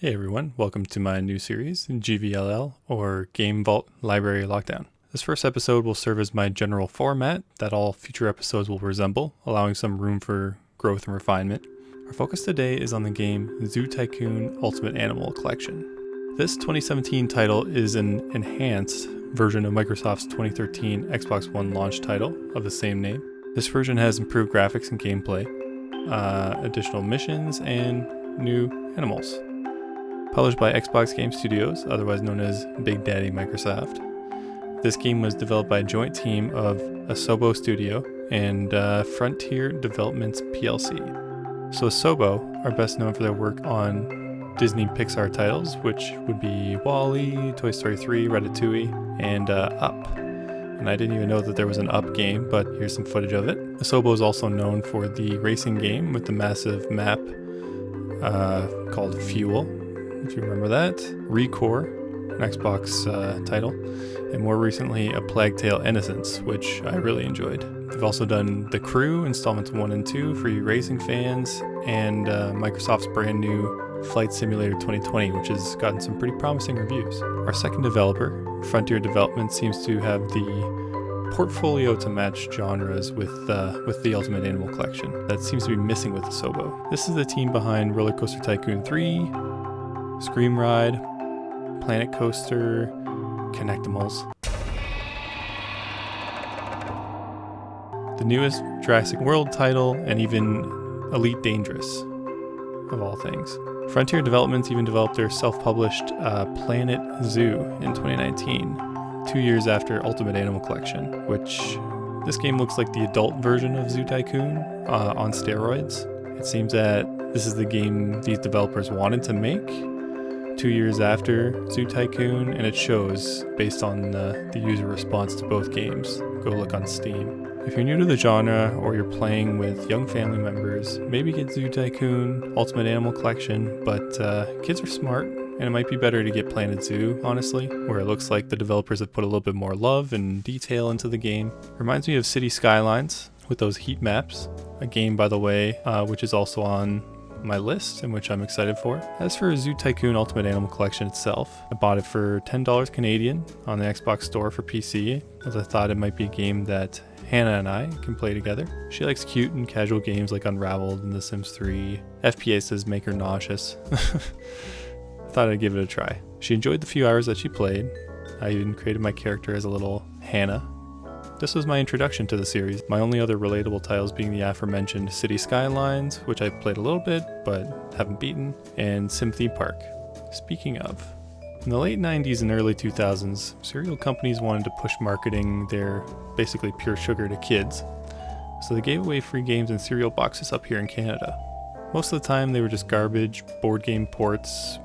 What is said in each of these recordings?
Hey everyone, welcome to my new series, GVLL, or Game Vault Library Lockdown. This first episode will serve as my general format that all future episodes will resemble, allowing some room for growth and refinement. Our focus today is on the game Zoo Tycoon Ultimate Animal Collection. This 2017 title is an enhanced version of Microsoft's 2013 Xbox One launch title of the same name. This version has improved graphics and gameplay, additional missions, and new animals. Published by Xbox Game Studios, otherwise known as Big Daddy Microsoft. This game was developed by a joint team of Asobo Studio and Frontier Developments PLC. So Asobo are best known for their work on Disney Pixar titles, which would be WALL-E, Toy Story 3, Ratatouille, and Up. And I didn't even know that there was an Up game, but here's some footage of it. Asobo is also known for the racing game with the massive map called Fuel, if you remember that, Recore, an Xbox title, and more recently A Plague Tale Innocence, which I really enjoyed. They've also done The Crew, installments 1 and 2 for you racing fans, and Microsoft's brand new Flight Simulator 2020, which has gotten some pretty promising reviews. Our second developer, Frontier Development, seems to have the portfolio to match genres with the Ultimate Animal Collection that seems to be missing with Asobo. This is the team behind Roller Coaster Tycoon 3, Scream Ride, Planet Coaster, Connectimals. The newest Jurassic World title, and even Elite Dangerous, of all things. Frontier Developments even developed their self-published Planet Zoo in 2019, 2 years after Ultimate Animal Collection, which this game looks like the adult version of Zoo Tycoon on steroids. It seems that this is the game these developers wanted to make 2 years after Zoo Tycoon, and it shows based on the user response to both games. Go look on Steam. If you're new to the genre or you're playing with young family members, maybe get Zoo Tycoon Ultimate Animal Collection, but kids are smart, and it might be better to get Planet Zoo, honestly, where it looks like the developers have put a little bit more love and detail into the game. Reminds me of City Skylines with those heat maps, a game, by the way, which is also on my list and which I'm excited for. As for Zoo Tycoon Ultimate Animal Collection itself, I bought it for $10 Canadian on the Xbox Store for PC, as I thought it might be a game that Hannah and I can play together. She likes cute and casual games like Unraveled and The Sims 3. FPSs make her nauseous. I thought I'd give it a try. She enjoyed the few hours that she played. I even created my character as a little Hannah. This was my introduction to the series, my only other relatable titles being the aforementioned City Skylines, which I played a little bit but haven't beaten, and Sim Theme Park. Speaking of, in the late 90s and early 2000s, cereal companies wanted to push marketing their basically pure sugar to kids, so they gave away free games in cereal boxes up here in Canada. Most of the time they were just garbage board game ports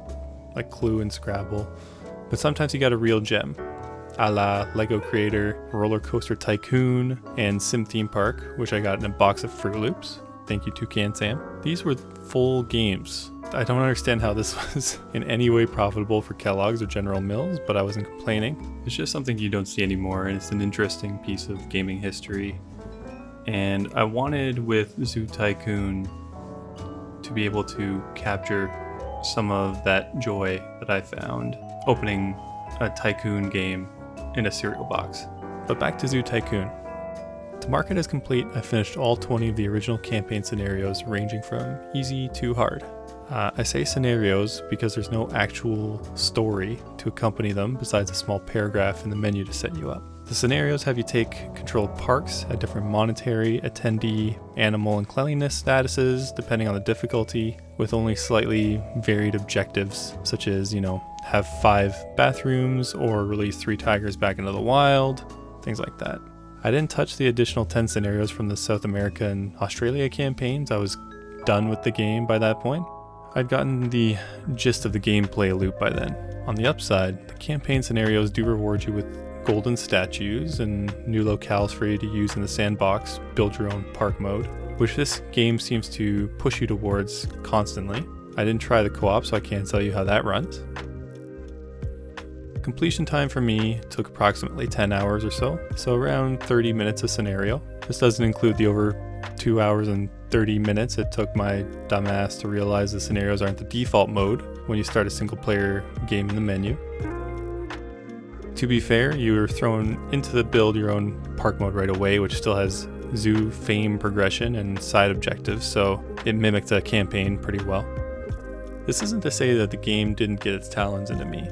like Clue and Scrabble, but sometimes you got a real gem, a la Lego Creator, Roller Coaster Tycoon, and Sim Theme Park, which I got in a box of Fruit Loops. Thank you, Toucan Sam. These were full games. I don't understand how this was in any way profitable for Kellogg's or General Mills, but I wasn't complaining. It's just something you don't see anymore, and it's an interesting piece of gaming history. And I wanted with Zoo Tycoon to be able to capture some of that joy that I found opening a Tycoon game in a cereal box. But back to Zoo Tycoon. To mark it as complete, I finished all 20 of the original campaign scenarios, ranging from easy to hard. I say scenarios because there's no actual story to accompany them besides a small paragraph in the menu to set you up. The scenarios have you take control of parks at different monetary, attendee, animal, and cleanliness statuses depending on the difficulty, with only slightly varied objectives, such as, have 5 bathrooms or release 3 tigers back into the wild, things like that. I didn't touch the additional 10 scenarios from the South America and Australia campaigns. I was done with the game by that point. I'd gotten the gist of the gameplay loop by then. On the upside, the campaign scenarios do reward you with golden statues and new locales for you to use in the sandbox, build your own park mode, which this game seems to push you towards constantly. I didn't try the co-op, so I can't tell you how that runs. Completion time for me took approximately 10 hours or so around 30 minutes a scenario. This doesn't include the over 2 hours and 30 minutes it took my dumbass to realize the scenarios aren't the default mode, when you start a single player game in the menu. To be fair, you were thrown into the build your own park mode right away, which still has zoo fame progression and side objectives, so it mimicked a campaign pretty well. This isn't to say that the game didn't get its talons into me.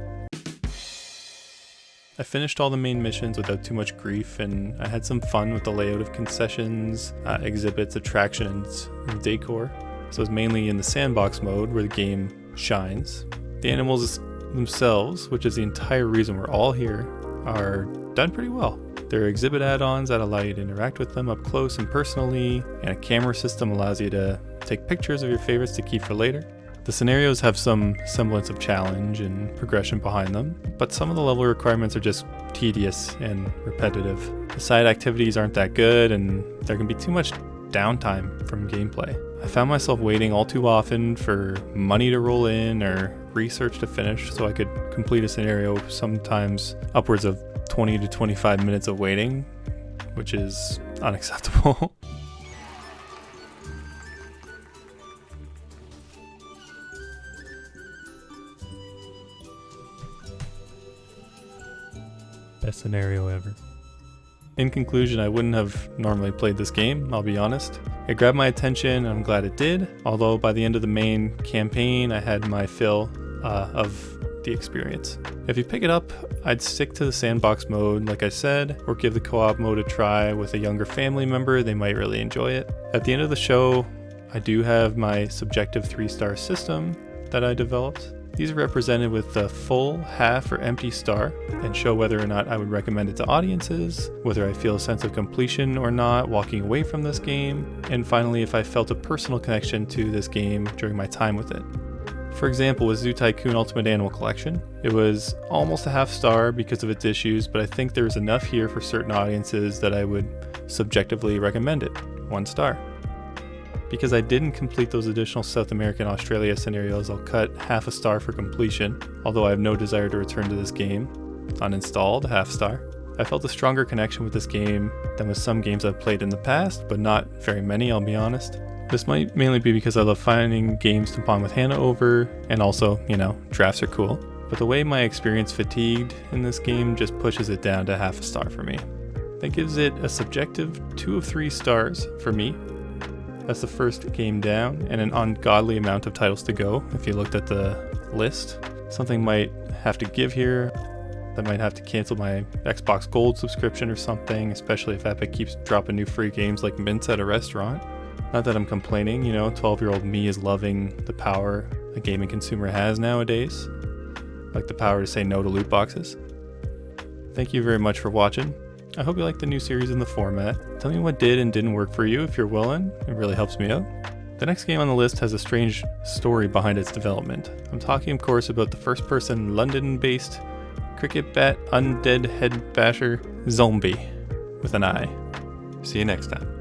I finished all the main missions without too much grief, and I had some fun with the layout of concessions, exhibits, attractions, and decor. So it's mainly in the sandbox mode where the game shines. The animals themselves, which is the entire reason we're all here, are done pretty well. There are exhibit add-ons that allow you to interact with them up close and personally, and a camera system allows you to take pictures of your favorites to keep for later. The scenarios have some semblance of challenge and progression behind them, but some of the level requirements are just tedious and repetitive. The side activities aren't that good, and there can be too much downtime from gameplay. I found myself waiting all too often for money to roll in or research to finish so I could complete a scenario, sometimes upwards of 20 to 25 minutes of waiting, which is unacceptable. Best scenario ever. In conclusion, I wouldn't have normally played this game, I'll be honest. It grabbed my attention and I'm glad it did, although by the end of the main campaign I had my fill of the experience. If you pick it up, I'd stick to the sandbox mode like I said, or give the co-op mode a try with a younger family member, they might really enjoy it. At the end of the show, I do have my subjective 3-star system that I developed. These are represented with the full, half, or empty star and show whether or not I would recommend it to audiences, whether I feel a sense of completion or not walking away from this game, and finally if I felt a personal connection to this game during my time with it. For example, with Zoo Tycoon Ultimate Animal Collection, it was almost a half star because of its issues, but I think there's enough here for certain audiences that I would subjectively recommend it, 1 star. Because I didn't complete those additional South American Australia scenarios, I'll cut half a star for completion, although I have no desire to return to this game. Uninstalled, half star. I felt a stronger connection with this game than with some games I've played in the past, but not very many, I'll be honest. This might mainly be because I love finding games to bond with Hannah over, and also, drafts are cool. But the way my experience fatigued in this game just pushes it down to half a star for me. That gives it a subjective 2 of 3 stars for me. That's the first game down, and an ungodly amount of titles to go if you looked at the list. Something might have to give here. I might have to cancel my Xbox Gold subscription or something, especially if Epic keeps dropping new free games like mints at a restaurant. Not that I'm complaining, 12-year-old me is loving the power a gaming consumer has nowadays. Like the power to say no to loot boxes. Thank you very much for watching. I hope you like the new series in the format. Tell me what did and didn't work for you if you're willing. It really helps me out. The next game on the list has a strange story behind its development. I'm talking, of course, about the first-person London-based cricket bat undead head basher zombie with an eye. See you next time.